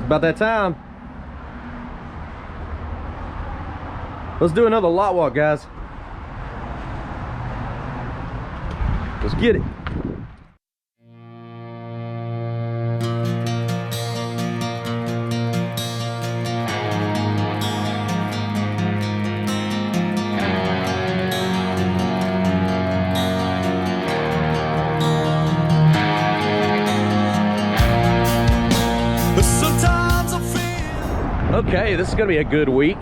About that time. Let's do another lot walk, guys. Let's get it. Okay, this is gonna be a good week.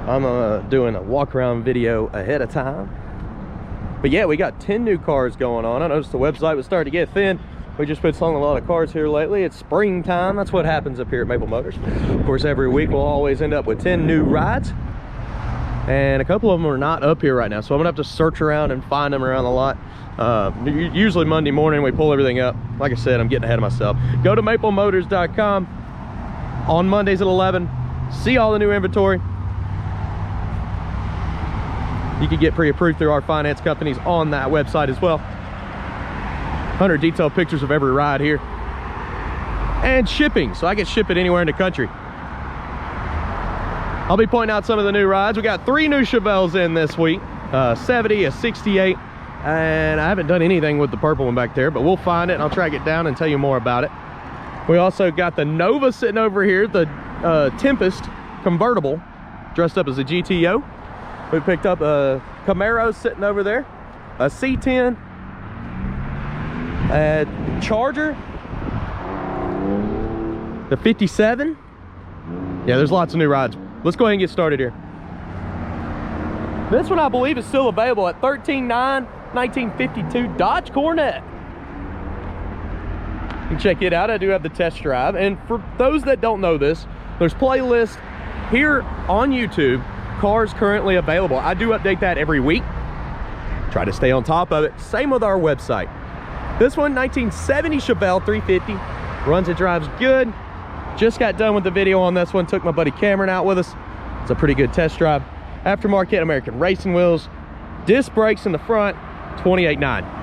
I'm doing a walk around video ahead of time. But yeah, we got 10 new cars going on. I noticed the website was starting to get thin. We just put on a lot of cars here lately. It's springtime. That's what happens up here at Maple Motors. Of course, every week we'll always end up with 10 new rides. And a couple of them are not up here right now. So I'm gonna have to search around and find them around the lot. Usually Monday morning we pull everything up. Like I said, I'm getting ahead of myself. Go to maplemotors.com on Mondays at 11. See all the new inventory. You can get pre-approved through our finance companies on that website as well. 100 detailed pictures of every ride here. And shipping, so I can ship it anywhere in the country. I'll be pointing out some of the new rides. We got 3 new Chevelles in this week. 70, a 68, and I haven't done anything with the purple one back there, but we'll find it and I'll track it down and tell you more about it. We also got the Nova sitting over here, the Tempest convertible, dressed up as a GTO. We picked up a Camaro sitting over there, a C10, a Charger, the 57. Yeah, there's lots of new rides. Let's go ahead and get started here. This one I believe is still available at $13,900, 1952 Dodge Coronet. You can check it out. I do have the test drive. And for those that don't know this, there's playlists here on YouTube, cars currently available. I do update that every week. Try to stay on top of it. Same with our website. This one, 1970 Chevelle 350. Runs and drives good. Just got done with the video on this one. Took my buddy Cameron out with us. It's a pretty good test drive. Aftermarket American racing wheels. Disc brakes in the front. 28.9.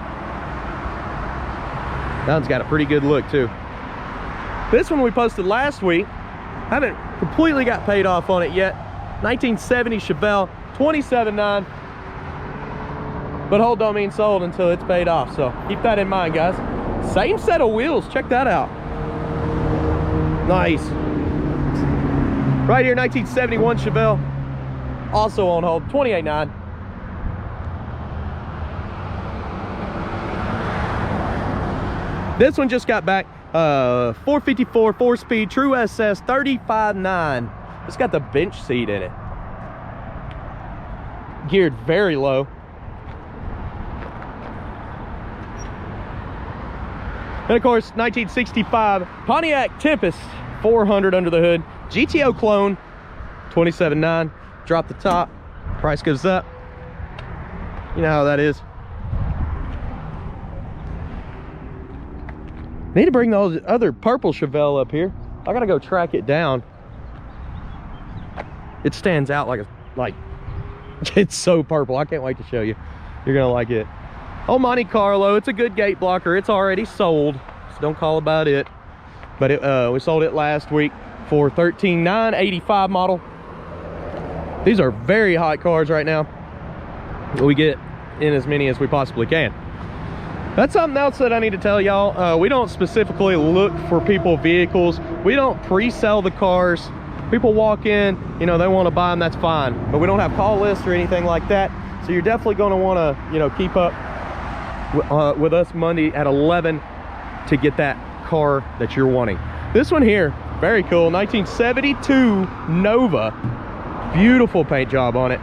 That one's got a pretty good look too. This one we posted last week. Haven't completely got paid off on it yet. 1970 Chevelle 27.9. But hold don't mean sold until it's paid off. So keep that in mind, guys. Same set of wheels. Check that out. Nice. Right here, 1971 Chevelle. Also on hold, 28.9. This one just got back, 454 4-speed True SS 35.9. It's got the bench seat in it. Geared very low. And of course, 1965 Pontiac Tempest 400 under the hood. GTO clone, 27.9. Drop the top, price goes up. You know how that is. Need to bring those other purple Chevelle up here. I gotta go track it down. It stands out like it's so purple. I can't wait to show you. You're gonna like it. Oh, Monte Carlo, it's a good gate blocker. It's already sold, so don't call about it. But we sold it last week for $13,900, 85 model. These are very hot cars right now. We get in as many as we possibly can. That's something else that I need to tell y'all. We don't specifically look for people vehicles. We don't pre-sell the cars. People walk in, you know, they want to buy them, that's fine. But we don't have call lists or anything like that. So you're definitely going to want to, you know, keep up with us Monday at 11 to get that car that you're wanting. This one here, very cool, 1972 Nova. Beautiful paint job on it.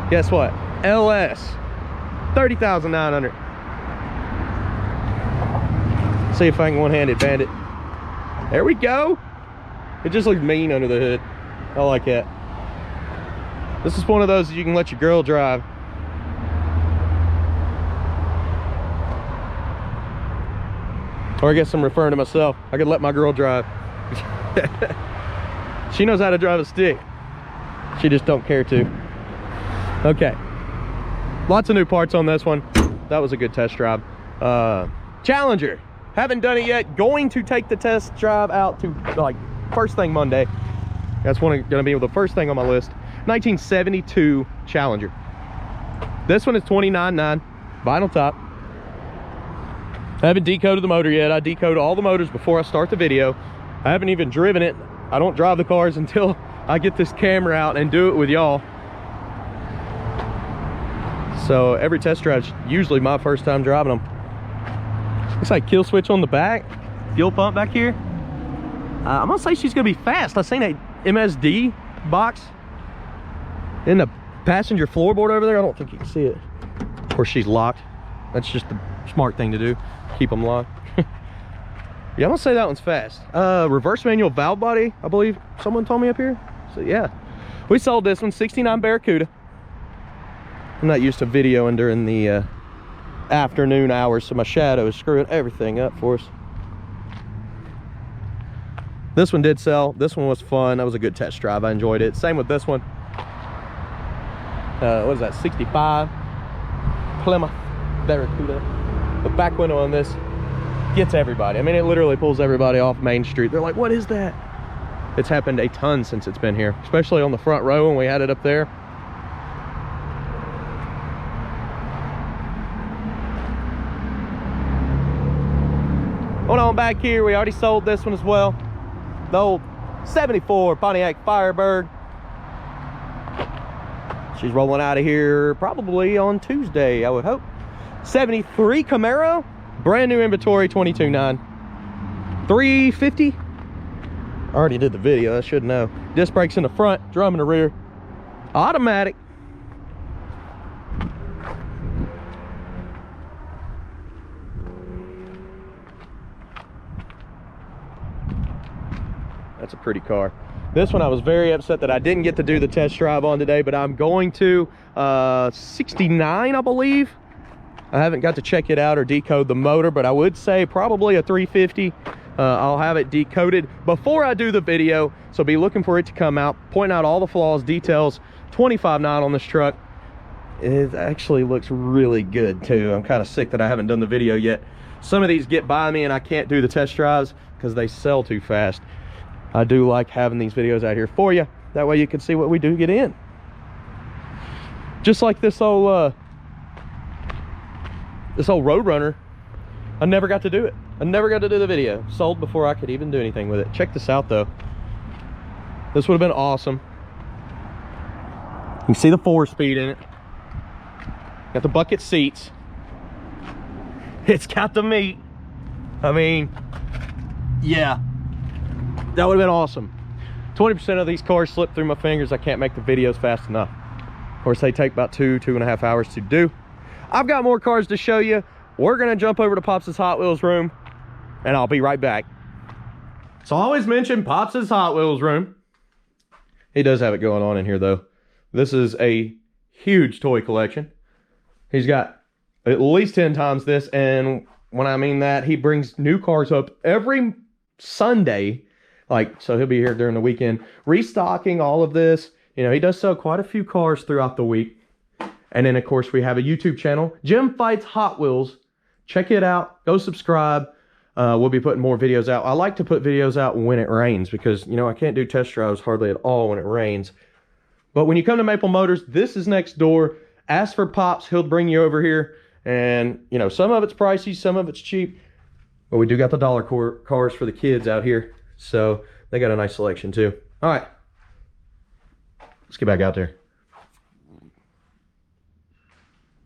Guess what? LS, 30,900. See if I can one-handed band it. There we go. It just looks mean under the hood. I like that. This is one of those that you can let your girl drive. Or I guess I'm referring to myself. I could let my girl drive. She knows how to drive a stick. She just don't care to. Okay. Lots of new parts on this one. That was a good test drive. Challenger. Haven't done it yet. Going to take the test drive out to like first thing Monday. That's going to be the first thing on my list. 1972 Challenger. This one is 29.9 vinyl top. I haven't decoded the motor yet. I decode all the motors before I start the video. I haven't even driven it. I don't drive the cars until I get this camera out and do it with y'all. So every test drive's usually my first time driving them. Looks like kill switch on the back, fuel pump back here. I'm gonna say she's gonna be fast. I seen a MSD box in the passenger floorboard over there. I don't think you can see it. Of course, she's locked. That's just the smart thing to do. Keep them locked. Yeah, I'm gonna say that one's fast. Reverse manual valve body, I believe someone told me up here. So yeah, we sold this one, 69 Barracuda. I'm not used to videoing during the afternoon hours, so my shadow is screwing everything up for us. This one did sell. This one was fun. That was a good test drive. I enjoyed it. Same with this one. What is that, 65 Plymouth Barracuda. The back window on this gets everybody. I mean, it literally pulls everybody off Main Street. They're like, what is that? It's happened a ton since it's been here, especially on the front row when we had it up there. Going on back here, we already sold this one as well. The old 74 Pontiac Firebird. She's rolling out of here probably on Tuesday, I would hope. 73 Camaro, brand new inventory, 22.9. 350. I already did the video, I should know. Disc brakes in the front, drum in the rear. Automatic. That's a pretty car. This one I was very upset that I didn't get to do the test drive on today, but I'm going to. 69, I believe. I haven't got to check it out or decode the motor, but I would say probably a 350. I'll have it decoded before I do the video, so be looking for it to come out, point out all the flaws, details. 25.9 on this truck. It actually looks really good too. I'm kind of sick that I haven't done the video yet. Some of these get by me and I can't do the test drives because they sell too fast. I do like having these videos out here for you. That way you can see what we do get in. Just like this old Roadrunner. I never got to do it. I never got to do the video. Sold before I could even do anything with it. Check this out though. This would have been awesome. You can see the 4-speed in it. Got the bucket seats. It's got the meat. I mean, yeah. That would have been awesome. 20% of these cars slip through my fingers. I can't make the videos fast enough. Of course, they take about 2.5 hours to do. I've got more cars to show you. We're gonna jump over to Pops' Hot Wheels room and I'll be right back. So I always mention Pops' Hot Wheels room. He does have it going on in here though. This is a huge toy collection. He's got at least 10 times this, and when I mean that, he brings new cars up every Sunday. Like, so he'll be here during the weekend restocking all of this. You know, he does sell quite a few cars throughout the week. And then of course we have a YouTube channel, Jim Fights Hot Wheels. Check it out, go subscribe. We'll be putting more videos out. I like to put videos out when it rains because, you know, I can't do test drives hardly at all when it rains. But when you come to Maple Motors, this is next door. Ask for Pops, he'll bring you over here. And, you know, some of it's pricey, some of it's cheap. But we do got the dollar cars for the kids out here. So they got a nice selection too. All right, let's get back out there.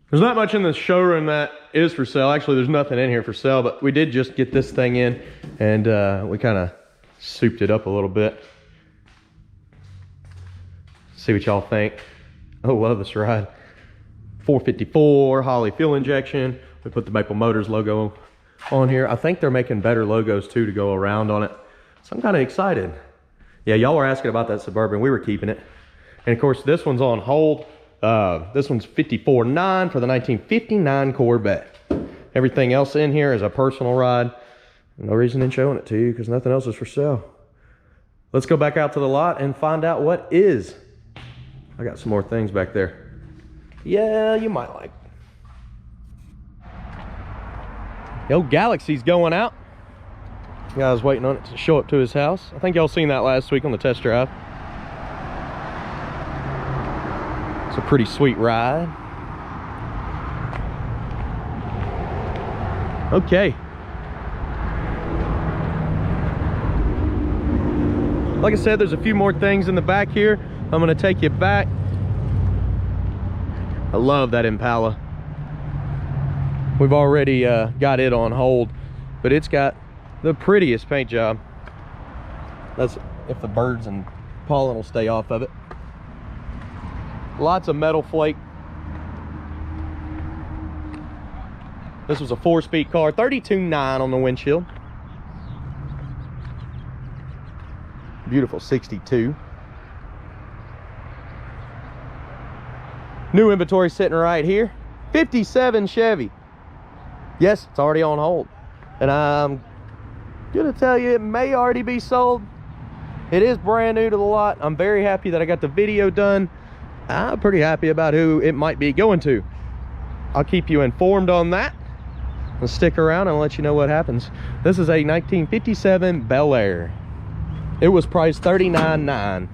There's not much in the showroom that is for sale. Actually, there's nothing in here for sale, but we did just get this thing in and we kind of souped it up a little bit. See what y'all think. Oh, love this ride. 454 Holley fuel injection. We put the Maple Motors logo on here. I think they're making better logos too to go around on it. So I'm kind of excited. Yeah, y'all were asking about that Suburban. We were keeping it. And of course, this one's on hold. This one's 54.9 for the 1959 Corvette. Everything else in here is a personal ride. No reason in showing it to you because nothing else is for sale. Let's go back out to the lot and find out what is. I got some more things back there. Yeah, you might like. The old Galaxy's going out. Guy's waiting on it to show up to his house. I think y'all seen that last week on the test drive. It's a pretty sweet ride. Okay. Like I said, there's a few more things in the back here. I'm gonna take you back. I love that Impala. We've already got it on hold, but it's got the prettiest paint job. That's if the birds and pollen will stay off of it. Lots of metal flake. This was a 4-speed car, 32.9 on the windshield. Beautiful 62. New inventory sitting right here. 57 Chevy. Yes, it's already on hold. And I'm gonna tell you, it may already be sold. It is brand new to the lot. I'm very happy that I got the video done. I'm pretty happy about who it might be going to. I'll keep you informed on that. I'll stick around and let you know what happens. This is a 1957 Bel Air. It was priced $39,900.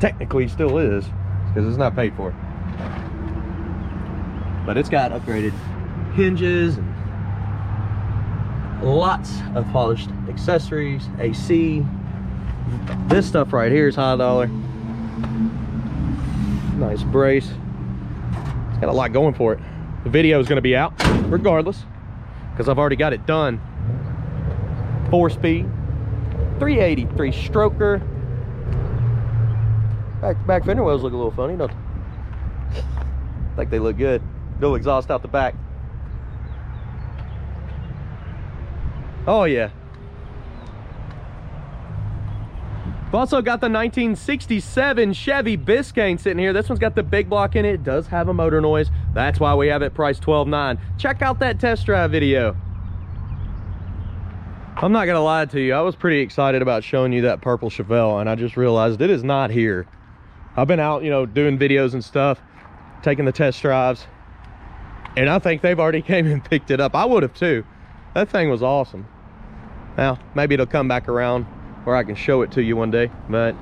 Technically still is, because it's not paid for. But it's got upgraded hinges and lots of polished accessories, AC. This stuff right here is high dollar. Nice brace. It's got a lot going for it. The video is going to be out regardless, because I've already got it done. 4-speed, 383 stroker. Back fender wells look a little funny, don't they? I think they look good. No exhaust out the back. Oh yeah. I've also got the 1967 Chevy Biscayne sitting here. This one's got the big block in it. It does have a motor noise. That's why we have it priced $12,900. Check out that test drive video. I'm not gonna lie to you, I was pretty excited about showing you that purple Chevelle, and I just realized it is not here. I've been out, you know, doing videos and stuff, taking the test drives, and I think they've already came and picked it up. I would have too. That thing was awesome. Now, maybe it'll come back around where I can show it to you one day, but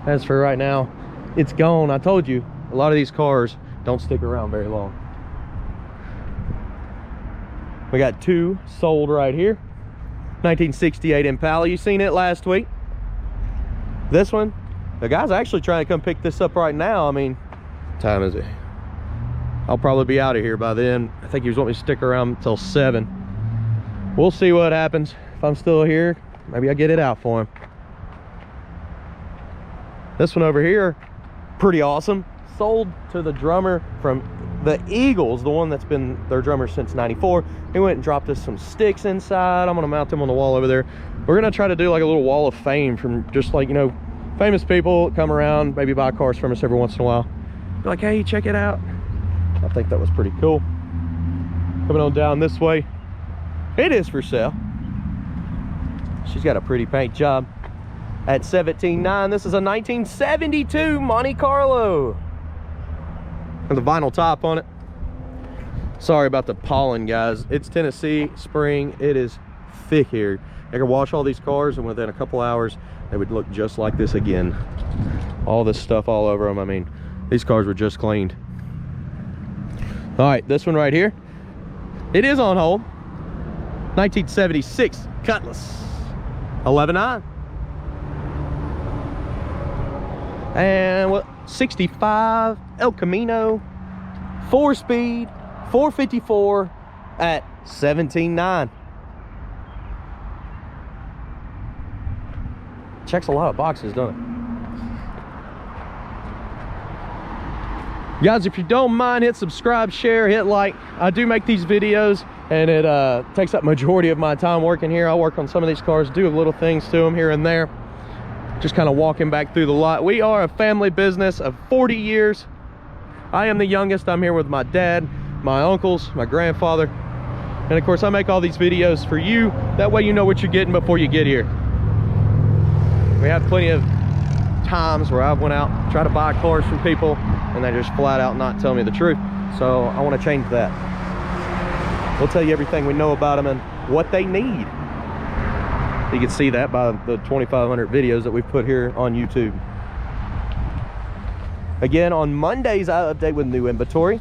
as for right now, it's gone. I told you, a lot of these cars don't stick around very long. We got 2 sold right here. 1968 Impala, you seen it last week. This one, the guy's actually trying to come pick this up right now. I mean, what time is it? I'll probably be out of here by then. I think he was wanting me to stick around until 7. We'll see what happens. If I'm still here, maybe I'll get it out for him. This one over here, pretty awesome. Sold to the drummer from the Eagles, the one that's been their drummer since '94. He went and dropped us some sticks inside. I'm gonna mount them on the wall over there. We're gonna try to do like a little wall of fame from just like, you know, famous people come around, maybe buy cars from us every once in a while. Be like, hey, check it out. I think that was pretty cool. Coming on down this way, it is for sale. She's got a pretty paint job at $17,900. This is a 1972 Monte Carlo with a vinyl top on it. Sorry about the pollen, guys. It's Tennessee spring. It is thick here. I could wash all these cars, and within a couple hours they would look just like this again. All this stuff all over them. I mean, these cars were just cleaned. All right, this one right here, it is on hold. 1976 Cutlass, $11,900. And what, 65 El Camino, 4-speed, 454 at $17,900. Checks a lot of boxes, doesn't it? Guys, if you don't mind, hit subscribe, share, hit like. I do make these videos, and it takes up majority of my time working here. I work on some of these cars, do little things to them here and there. Just kind of walking back through the lot. We are a family business of 40 years. I am the youngest. I'm here with my dad, my uncles, my grandfather. And of course, I make all these videos for you. That way you know what you're getting before you get here. We have plenty of times where I've went out, try to buy cars from people, and they just flat out not tell me the truth. So I want to change that. We'll tell you everything we know about them and what they need. You can see that by the 2,500 videos that we've put here on YouTube. Again, on Mondays, I update with new inventory.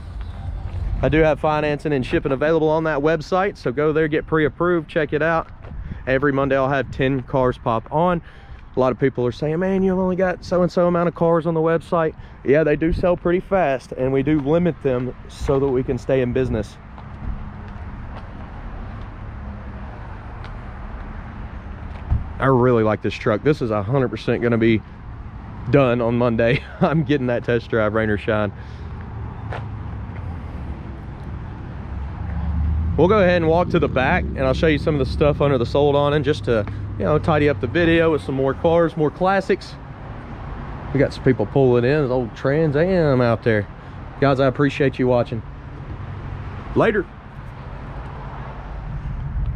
I do have financing and shipping available on that website, so go there, get pre-approved, check it out. Every Monday, I'll have 10 cars pop on. A lot of people are saying, man, you've only got so-and-so amount of cars on the website. Yeah, they do sell pretty fast, and we do limit them so that we can stay in business. I really like this truck. This is 100% going to be done on Monday. I'm getting that test drive, rain or shine. We'll go ahead and walk to the back, and I'll show you some of the stuff under the sold awning, just to, you know, tidy up the video with some more cars, more classics. We got some people pulling in. There's old Trans Am out there. Guys, I appreciate you watching. Later.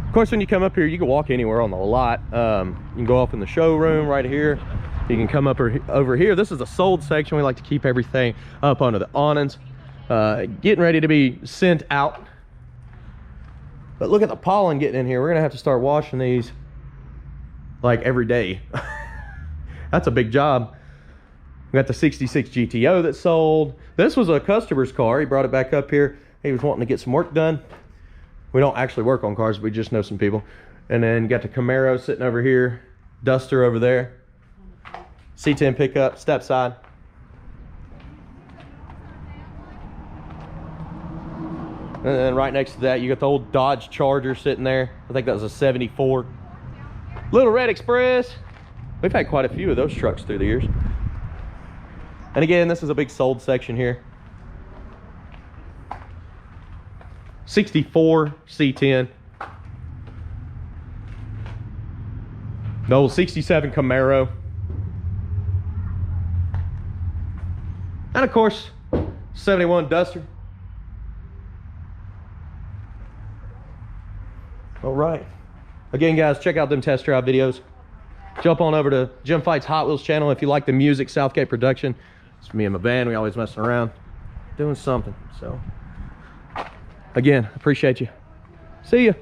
Of course, when you come up here, you can walk anywhere on the lot. You can go off in the showroom right here. You can come up over here. This is a sold section. We like to keep everything up under the awnings, getting ready to be sent out. But look at the pollen getting in here. We're gonna have to start washing these like every day. That's a big job. We got the 66 GTO that sold. This was a customer's car. He brought it back up here. He was wanting to get some work done. We don't actually work on cars, we just know some people. And then got the Camaro sitting over here, Duster over there, C10 pickup, step side. And then right next to that, you got the old Dodge Charger sitting there. I think that was a 74. Little Red Express. We've had quite a few of those trucks through the years. And again, this is a big sold section here. 64 C10. The old 67 Camaro. And of course, 71 Duster. All right. Again, guys, check out them test drive videos. Jump on over to Jim Fights Hot Wheels channel if you like the music, Southgate production. It's me and my band. We always messing around, doing something. So, again, appreciate you. See ya.